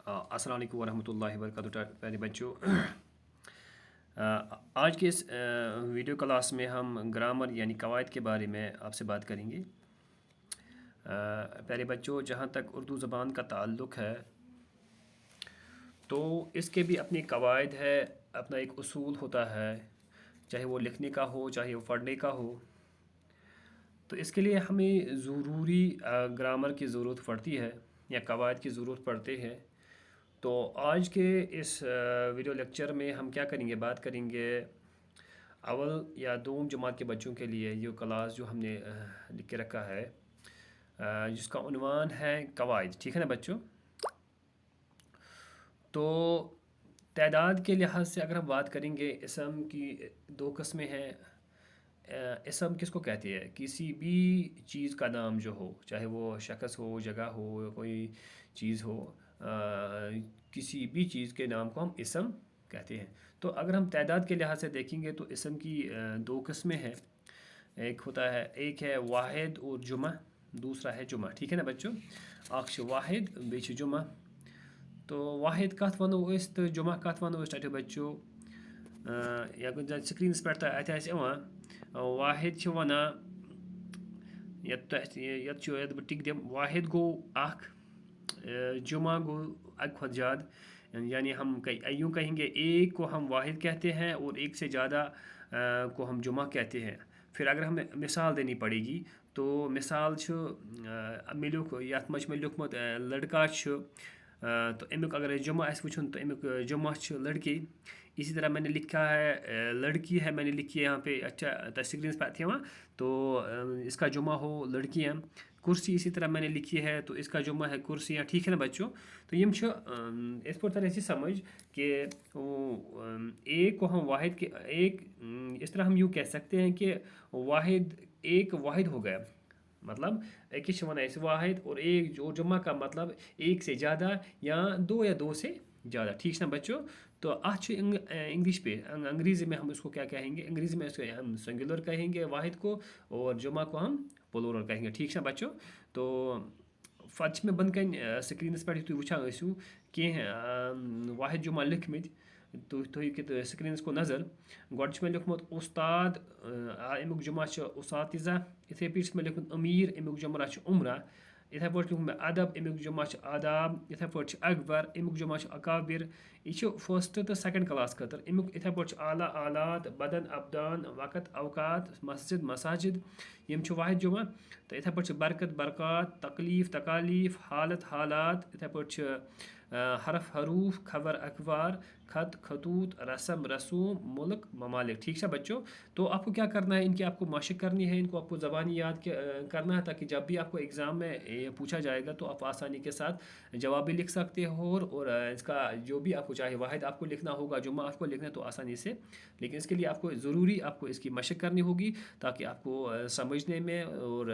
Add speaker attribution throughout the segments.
Speaker 1: السلام علیکم ورحمۃ اللہ وبرکاتہ پیارے بچوں۔ آج کے اس ویڈیو کلاس میں ہم گرامر یعنی قواعد کے بارے میں آپ سے بات کریں گے۔ پیارے بچوں، جہاں تک اردو زبان کا تعلق ہے تو اس کے بھی اپنے قواعد ہے، اپنا ایک اصول ہوتا ہے، چاہے وہ لکھنے کا ہو چاہے وہ پڑھنے کا ہو۔ تو اس کے لیے ہمیں ضروری گرامر کی ضرورت پڑتی ہے یا قواعد کی ضرورت پڑتی ہے۔ تو آج کے اس ویڈیو لیکچر میں ہم کیا کریں گے، بات کریں گے اول یا دوم جماعت کے بچوں کے لیے یہ کلاس جو ہم نے لکھ کے رکھا ہے، جس کا عنوان ہے قواعد۔ ٹھیک ہے نا بچوں؟ تو تعداد کے لحاظ سے اگر ہم بات کریں گے، اسم کی دو قسمیں ہیں۔ اسم کس کو کہتے ہیں؟ کسی بھی چیز کا نام جو ہو، چاہے وہ شخص ہو، جگہ ہو، کوئی چیز ہو، کسی بھی چیز کے نام کو ہم اسم کہتے ہیں۔ تو اگر ہم تعداد کے لحاظ سے دیکھیں گے تو اسم کی دو قسمیں ہیں۔ ایک ہے واحد اور جمع، دوسرا ہے جمع۔ ٹھیک ہے نا بچوں؟ اکھ واحد بیچ جمع۔ تو واحد کت ونو اس تو جمع کت ونو اس بچوں؟ یا سکرینس پہ واحد ونان یت بہ ٹک دم، واحد گو اکھ، جمع گو اک کھت زیادہ، یعنی ہم یوں کہیں گے ایک کو ہم واحد کہتے ہیں اور ایک سے زیادہ کو ہم جمع کہتے ہیں۔ پھر اگر ہمیں مثال دینی پڑے گی تو مثال ملیک یت مجھ میں لیکھمت لڑکا تو امیک اگر جمع آسہِ وچھن تو امیک جمع لڑکی۔ اسی طرح میں نے لکھا ہے لڑکی ہے، میں نے لکھی ہے یہاں پہ، اچھا سکرین پہ تو اس کا جمع ہو لڑکیاں۔ کرسی اسی طرح میں نے لکھی ہے تو اس کا جمع ہے کرسیاں۔ ٹھیک ہے نا بچوں؟ تو یم اس پر طرح سے سمجھ کہ ایک کو ہم واحد کے ایک، اس طرح ہم یوں کہہ سکتے ہیں کہ واحد ایک واحد ہو گیا، مطلب ایک ونان اس واحد، اور ایک جو جمع کا مطلب ایک سے زیادہ یا دو سے زیادہ۔ ٹھیک ہے نا بچوں؟ تو انگلش پہ انگریزی میں ہم اس کو کیا کہیں گے؟ انگریزی میں اس کو ہم سنگولر کہیں گے واحد کو، اور جمع کو ہم پلورل کہیں گے۔ ٹھیک ہے نا بچوں؟ تو فرچ میں بند کن سکرینس پہ تھی وچان ٲسِو کینٛہہ واحد جمع لکھمت، تو تُہۍ ہیٚکِو سکرینس کو نظر گۄڈٕ مےٚ لیوٚکھمُت اُستاد، امیُک جمع اُساتِزہ، یِتھے پٲٹھۍ مےٚ لیوٚکھمُت أمیٖر، امیُک جمع عمرہ، یِتھے پٲٹھۍ لیوٚکھ مےٚ ادب، امیُک جمع آداب، یِتھے پٲٹھۍ اکبر، امیُک جمع اکابر۔ یہ چھُ فرسٹ تو سیکنڈ کلاس خٲطرٕ۔ امیُک یِتھے پٲٹھۍ اعلیٰ آلات، بدن ابدان، وقت اوقات، مسجد مساجد، یم چھُ واحد جمع۔ تو یِتھے پٲٹھۍ چھُ برکت برکات، تکلیف تکالیف، حالت حالات، یِتھے پٲٹھۍ چھُ حرف حروف، خبر اخبار، خط خطوط، رسم رسوم، ملک ممالک۔ ٹھیک ہے بچوں؟ تو آپ کو کیا کرنا ہے؟ ان کی آپ کو مشق کرنی ہے، ان کو آپ کو زبانی یاد کرنا ہے، تاکہ جب بھی آپ کو ایگزام میں پوچھا جائے گا تو آپ آسانی کے ساتھ جواب بھی لکھ سکتے ہو، اور اس کا جو بھی آپ کو چاہے واحد آپ کو لکھنا ہوگا، جمعہ آپ کو لکھنا ہے تو آسانی سے۔ لیکن اس کے لیے آپ کو ضروری آپ کو اس کی مشق کرنی ہوگی تاکہ آپ کو سمجھنے میں اور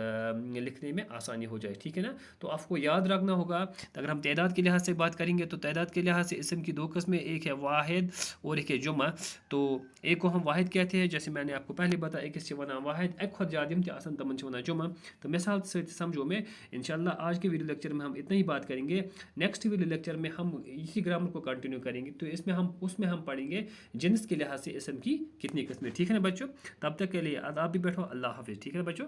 Speaker 1: لکھنے میں آسانی ہو جائے۔ ٹھیک ہے نا؟ تو آپ کو یاد رکھنا ہوگا۔ اگر ہم تعداد کے لحاظ سے بات کریں گے تو تعداد کے لحاظ سے اسم کی دو قسمیں، ایک ہے واحد اور ایک ہے جمع۔ تو ایک کو ہم واحد کہتے ہیں، جیسے میں نے آپ کو پہلے بتایا، ایک اس ونان واحد، ایک کھت زیادہ تم آسان تمن ونان جمع۔ تو مثال سے سمجھو میں انشاءاللہ آج کے ویڈیو لیکچر میں ہم اتنا ہی بات کریں گے۔ نیکسٹ ویڈیو لیکچر میں ہم اسی گرامر کو کنٹینیو کریں گے، تو اس میں ہم پڑھیں گے جنس کے لحاظ سے اسم کی کتنی قسمیں۔ ٹھیک ہے نا بچوں؟ تب تک کے لیے آداب بھی بیٹھو، اللہ حافظ۔ ٹھیک ہے نا بچوں؟